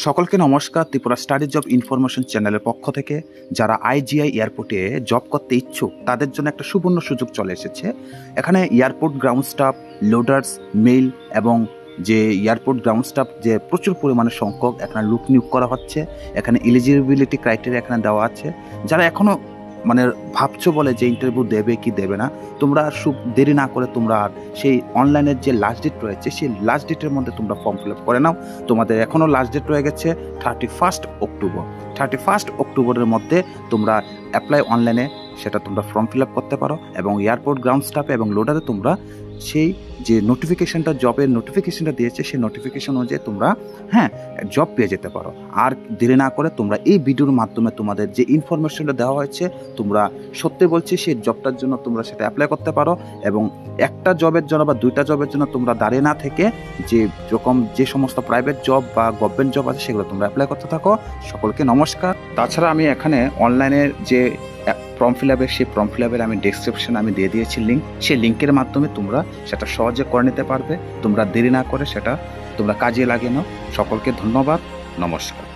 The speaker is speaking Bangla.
সকলকে নমস্কার। ত্রিপুরা স্টাডি জব ইনফরমেশন চ্যানেলের পক্ষ থেকে যারা আইজিআই এয়ারপোর্টে জব করতে ইচ্ছুক তাদের জন্য একটা সুবর্ণ সুযোগ চলে এসেছে। এখানে airport ground staff, loaders, mail এবং যে এয়ারপোর্ট গ্রাউন্ড স্টাফ যে প্রচুর পরিমাণে সংখ্যক এখানে লোক নিয়োগ করা হচ্ছে। এখানে এলিজিবিলিটি ক্রাইটেরিয়া এখানে দেওয়া আছে। যারা এখনও ভাবছো বলে যে ইন্টারভিউ দেবে কি দেবে না, তোমরা আর দেরি না করে তোমরা আর সেই অনলাইনের যে লাস্ট ডেট রয়েছে সেই লাস্ট ডেটের মধ্যে তোমরা ফর্ম ফিল আপ করে নাও। তোমাদের এখনও লাস্ট ডেট রয়ে গেছে 31 অক্টোবর। 31 অক্টোবরের মধ্যে তোমরা অ্যাপ্লাই অনলাইনে সেটা তোমরা ফর্ম ফিল আপ করতে পারো এবং এয়ারপোর্ট গ্রাউন্ড স্টাফে এবং লোডারে তোমরা সেই যে নোটিফিকেশনটা জবের নোটিফিকেশনটা দিয়েছে সেই নোটিফিকেশন অনুযায়ী তোমরা জব পেয়ে যেতে পারো। আর দেরি না করে তোমরা এই ভিডিওর মাধ্যমে তোমাদের যে ইনফরমেশনটা দেওয়া হয়েছে তোমরা সত্যি বলছি সেই জবটার জন্য তোমরা সেটা অ্যাপ্লাই করতে পারো এবং একটা জবের জন্য বা দুইটা জবের জন্য তোমরা দাঁড়িয়ে না থেকে যে সমস্ত প্রাইভেট জব বা গভর্নমেন্ট জব আছে সেগুলো তোমরা অ্যাপ্লাই করতে থাকো। সকলকে নমস্কার। তাছাড়া আমি এখানে অনলাইনের যে ফর্ম ফিল আপের সেই ফর্ম ফিল আপের আমি ডেসক্রিপশনে আমি দিয়ে দিয়েছি লিঙ্ক। সেই লিঙ্কের মাধ্যমে তোমরা সেটা সহজে করে নিতে পারবে। তোমরা দেরি না করে সেটা তোমরা কাজে লাগিয়ে নাও। সকলকে ধন্যবাদ, নমস্কার।